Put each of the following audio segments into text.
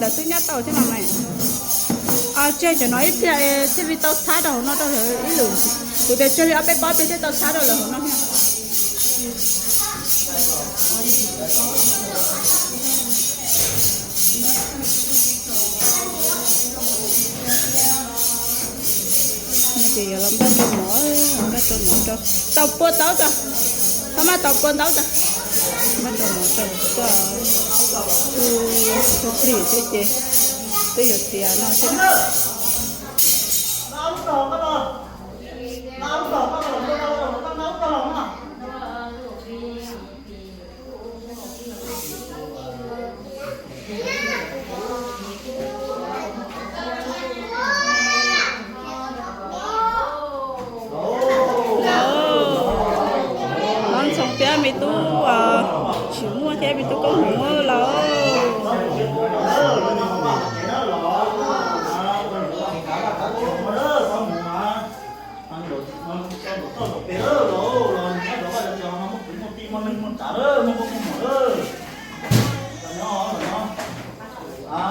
giờ tôi nhát tàu thế nào này chơi cho nó ít thì vì tàu xá đầu nó tao ít lử tụi để chơi ở bên bó bên tàu xá đầu là nó nha thì làm bắt tôi mỏ cho tàu bơ tàu cho sao mà tàu bơ tàu cho bắt đầu mỏ cho tôi free thế chứ tôi hiểu tiền nó chứ bé mày tu chỉ mua thế mày tu có mua là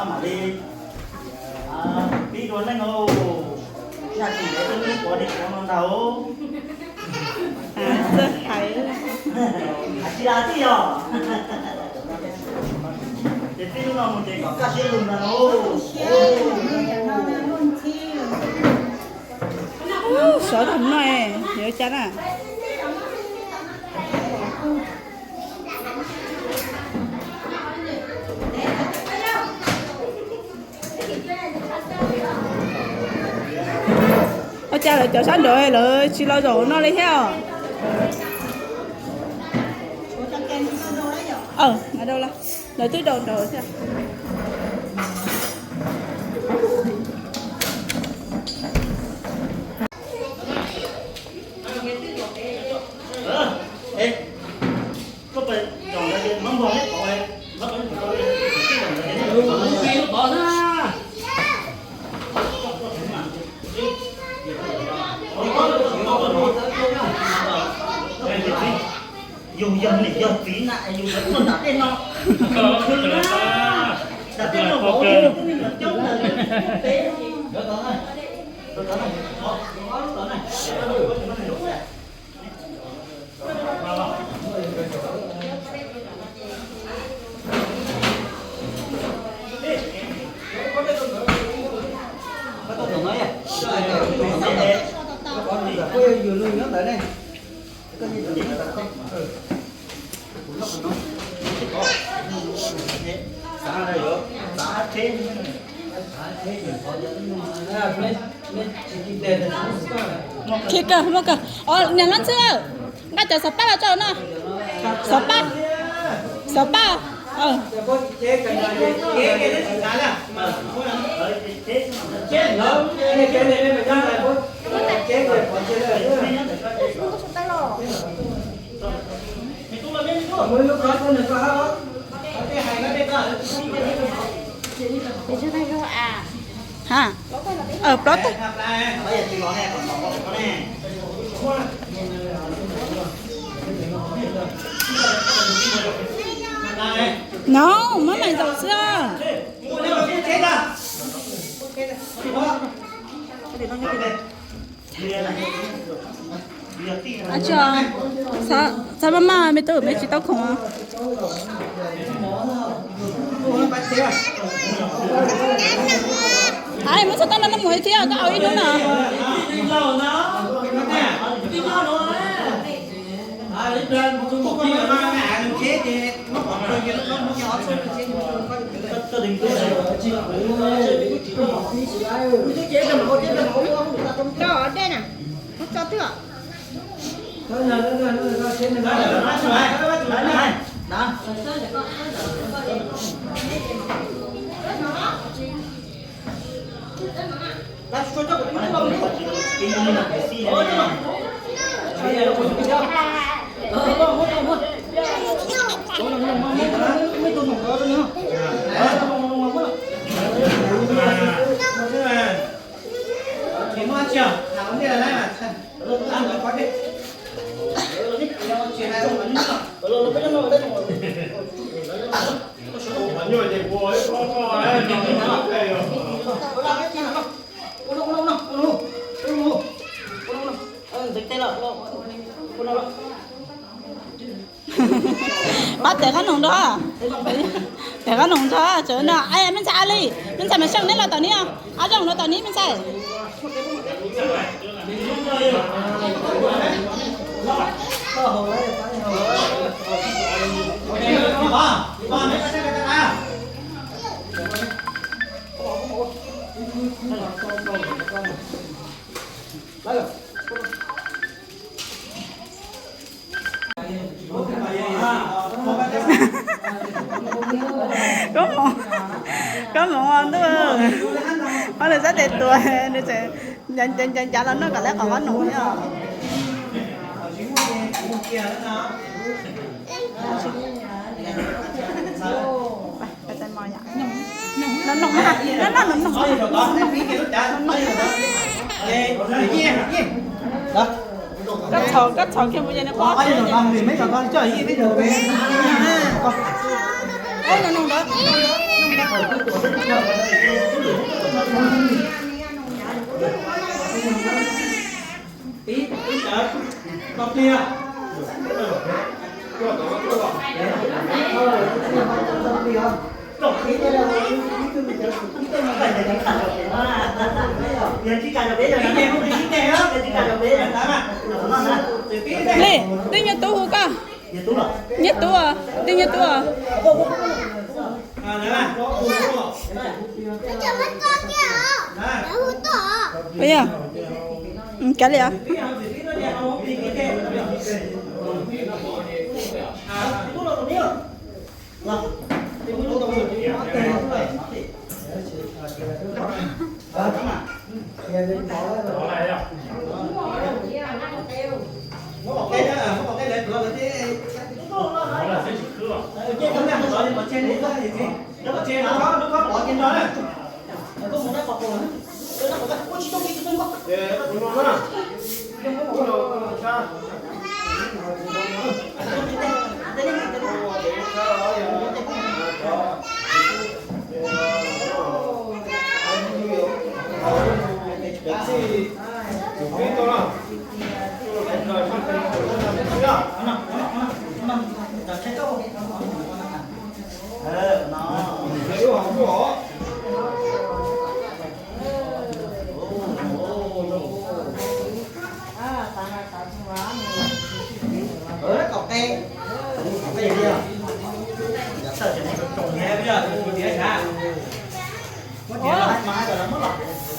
mà đi đuổi lên ngô nhà chị để tôi có đi con đâu rất hay chị là gì à để tin nó một cái có cá sấu luôn là sợ thằng này nhớ chán à cha là cho sáng rồi là chỉ lo rồi nó lấy theo ở đâu là lấy túi đồ đồ xem có phải chọn ra cái mắm bò hết bỏ hết mất bỏ ra dùng dần này dần tí lại dùng dần còn đặt tên nó đặt tên nó bỏ cái chốt là quốc tế đó này đó này đó này Kika, maka. Oh, nyangan chưa? Nggak ada sapa lah cowok no. Sapa. Sapa. Hả? Plot đấy. No, má mày giàu chưa? À chưa? Sao mama mày tự mày chỉ tao không à? Ai mới sao tao nó mới thế à? Tao ao ít nữa nè. Đó, đây nè. Nó cho thưa. Đó. Đã cho cho cái này không được. Cái này là cái gì này. Cái này là cái gì đó. Mấy tôi một đó nữa. Thì nó chưa? Thằng vấn đề là này mà. Ăn nó có đi. Chuyện này không ăn nữa. Nó cái nó đây rồi. Nó số 我们有点锅，我 bắt để cái nồng đó để cái nồng đó chỗ nào ai mình xài đi mình xài mình sang đến là tao ní à áo trong nó tao ní mình xài có một ngon đúng không? Nó là rất đẹp tuổi, nó sẽ chân chả là nó cả lẽ còn có nụ nữa. Nó nồng hả? Nó nồng cắt thầu kia bây giờ nó có. Mấy thằng con chơi gì bây giờ về. Ôi nó nồng đó. Tí sợ. Con kia. Lê, đi nhặt tủ hả con? Nhặt tủ à? Đi nhặt tủ à? Bây giờ? Cái gì à?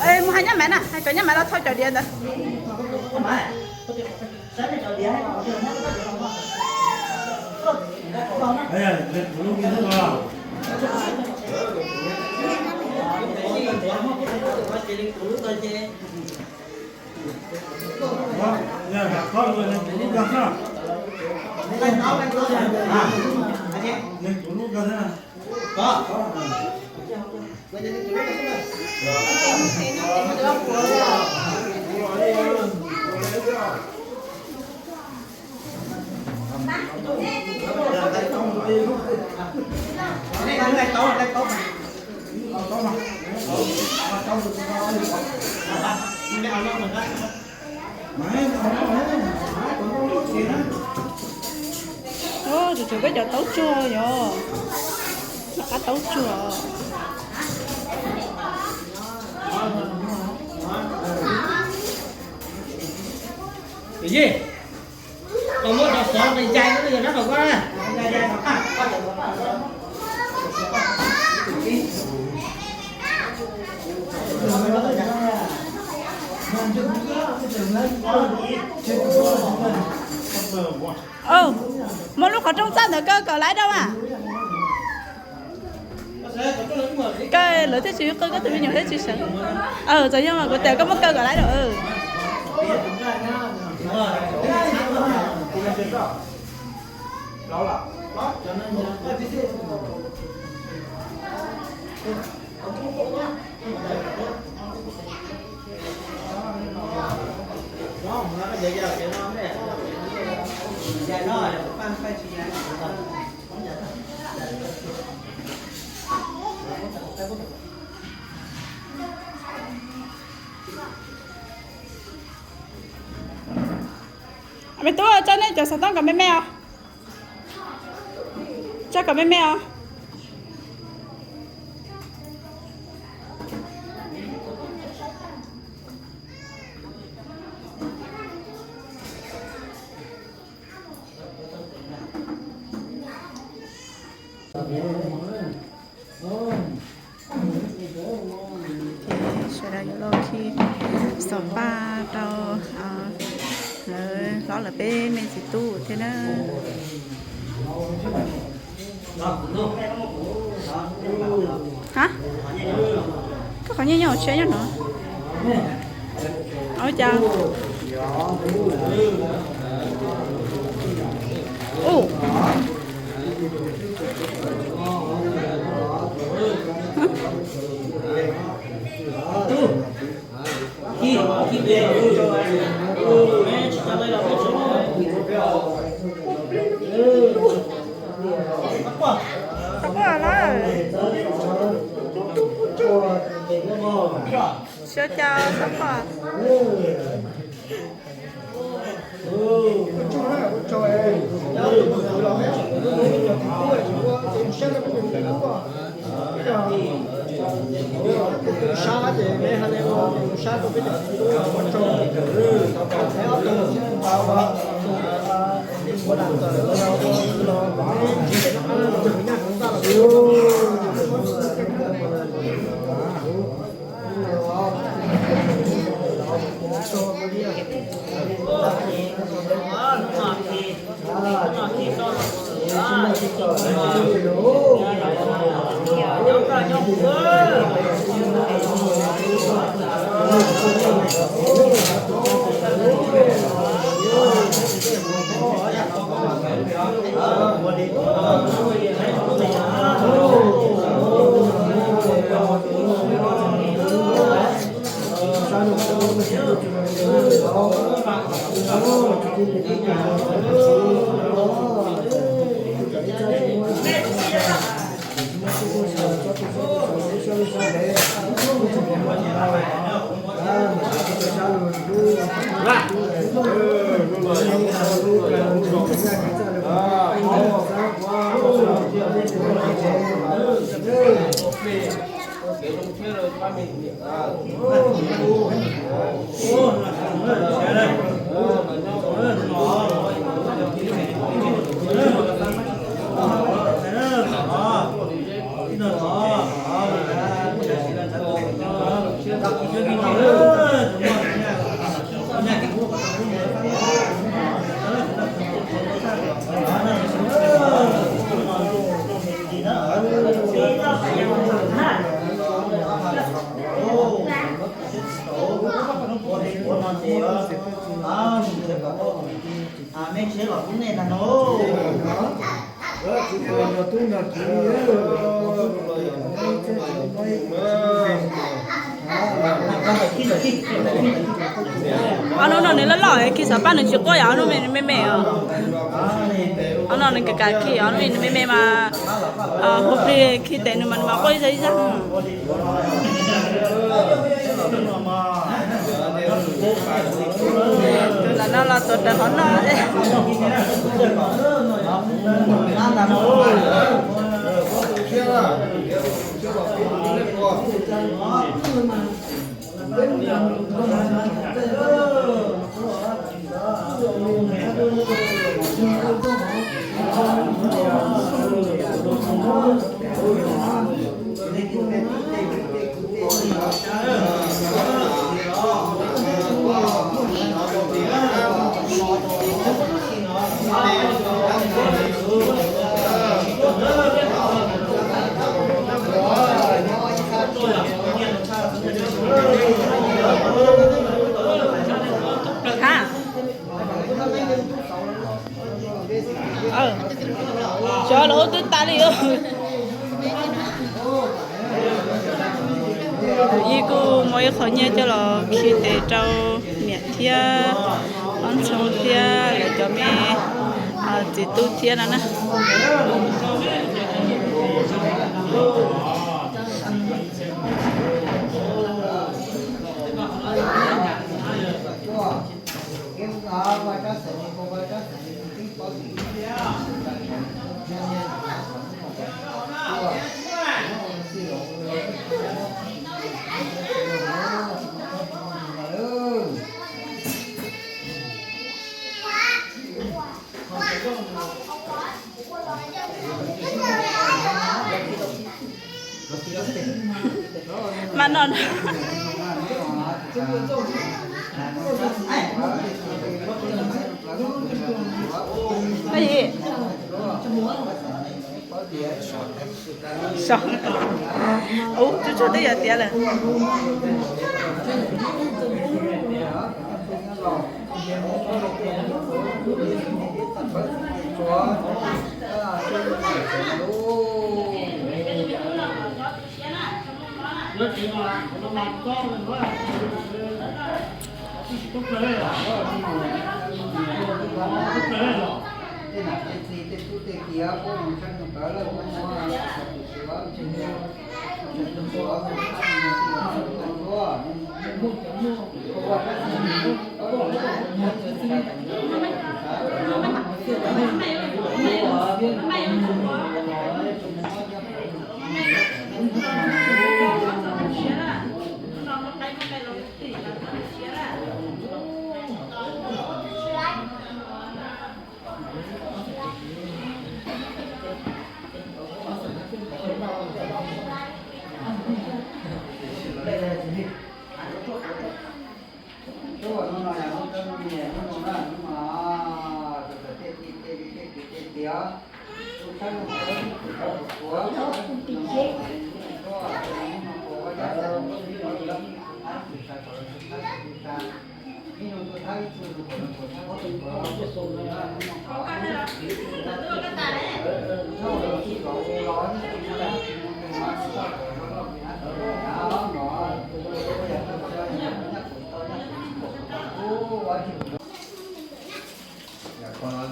Ê, mua hai nhá mẹ nè, hai cái nhá mẹ đó thôi chờ điện rồi. Đây là lúc kia thôi mà. Đó, nhà đặt con rồi lên tủ găng ha. Lên tủ găng ha. Có. Ô, chú bây giờ tấu chua rồi. Nó cá tấu chua. Cái gì? Còn một đợt sọ thì chạy nó bây giờ nó không có ra. Ừ, một lúc có trong sân rồi cơ, cờ lái đâu à? Cái lửa thế chứ cơ có tụi mình nhiều thế chứ sợ. Rồi nhưng mà của tèo có mất cơ cờ lái rồi. mày tôi cho nên cho sao tao cầm mẹ à cho cầm mẹ à sẽ ra vô khi sổ ba đâu đó là bên mình chỉ tu thế nữa hả có khó nhau chơi nhau nữa ôi chào ô không có là sữa chào sắp à sa thì mấy hai em sa tôi biết được con trâu thấy ốc tôi bao bao có làm rồi lo chỉ để nó ăn chừng nha chúng ta mấy chế là cũng này là nó anh nói nên là lõi khi sao bạn nó chưa có áo nó mẹ mẹ anh nói nên cái khi áo nó mẹ mẹ mà hôm nay khi tên mình mà có giấy răng là nó là tuột để hắn nó đấy được ha cho lỗ tới ta đi ơi ý cô mới khỏi nhớ cho là khi để trâu miệt thia ăn xong thia lại cho mẹ chỉ tu thia nữa nè nó cái gì sao chú chú tới giờ tiền rồi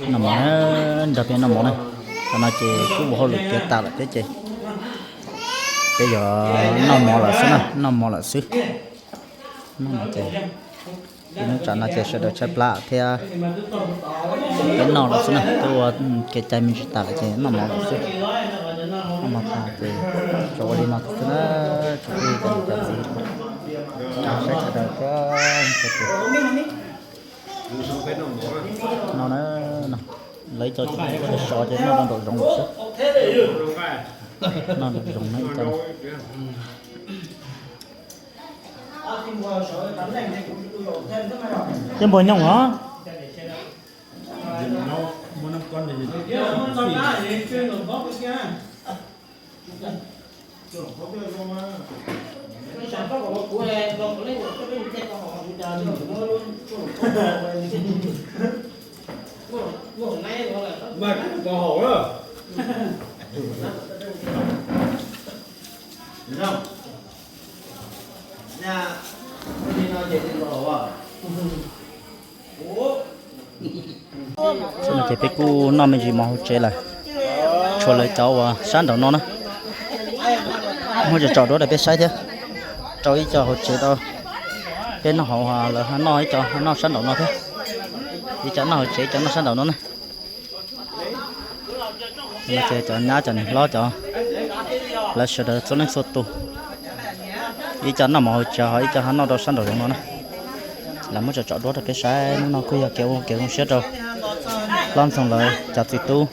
nó mỏ đầu tiên nó mỏ này nó chỉ cứ bỏ lực cái tạo lại cái gì bây giờ nó mỏ là xứ này nó mỏ là xứ nó mỏ gì nó chọn nó chỉ sẽ được chép lại theo cái nó là xứ này tôi cái trái mình tạo lại gì nó mỏ là xứ nó mỏ là gì cho đi nó xứ nó cho đi cái gì nó sẽ được nó lấy cho chúng có thể so cho nó đang độ rộng một chút nó được rộng này cho trên bồi nhông hả muốn năm con này mà có hổ đó đúng không nhà đi nói chuyện tình hổ à xong rồi cái cu nó mình chỉ mong chơi lại cho lấy cháu sáng đầu nó nữa không cho cháu đó để biết sai thế cháu ý cho họ chơi đâu bên nó họ là nó ấy cho nó sáng đầu nó thế đi cho nó chơi cho nó sáng đầu nó này nó chơi cho nhá cho này lo cho là sợ được số này số tu đi cho nó mò cho ý cho nó đâu sáng đầu nó này là muốn cho cháu đó để biết sai nó cứ kiểu không xét đâu làm xong rồi chặt chỉ tu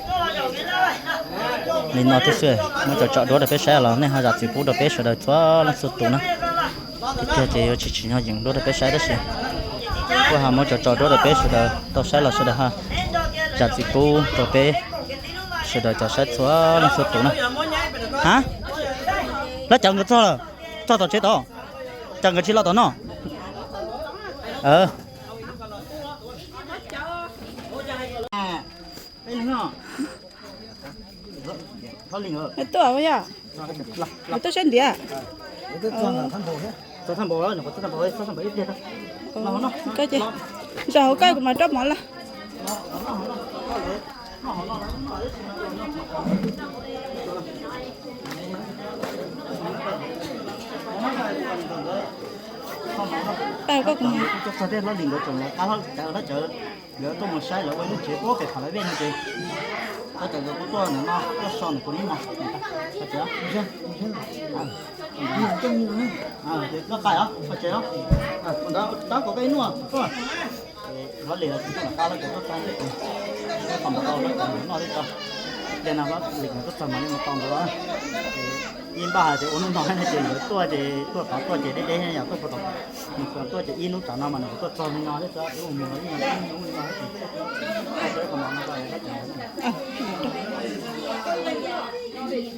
mình nói thế xưa muốn cho đó để biết sai là nên hai chặt chỉ tu để biết sai được cho nó số tu nữa thì chỉ nhau dùng đó để biết sai đó xưa qua hà muốn cho đó để biết sai được tao sai là sai được ha chặt chỉ tu để biết sai được cho sai cho nó số tu nữa hả nó chẳng có cho tao chế đó chẳng có chỉ lo đó nó tôi bảo vậy à tôi xem đi à tôi thằng bò đó, tôi thằng bò ít đi thôi. Cái gì? Giờ cái của mày tróc món là. Tao có cùng. Sao thế nó liền được chồng là tao nó chờ, giờ tôi một sai là quay nó chế có cái phải bên gì. Tao chờ cái tôi nó son của nó mà. Sao chứ? Thì nó cài á, sao chứ? Còn đó có cái nữa, nó liền là tao nó có cái đấy, nó còn tao nó đấy tao, đây nào nó liền nó có sầm mà nó còn đó, yên ba thì ôn nói là chỉ tôi thì tôi bảo tôi chỉ để để nhà tôi phải còn tôi chỉ yên lúc chẳng nào mà tôi cho nó nói cho cái mình nói như là nó nói thì tôi còn nói nó vậy đó.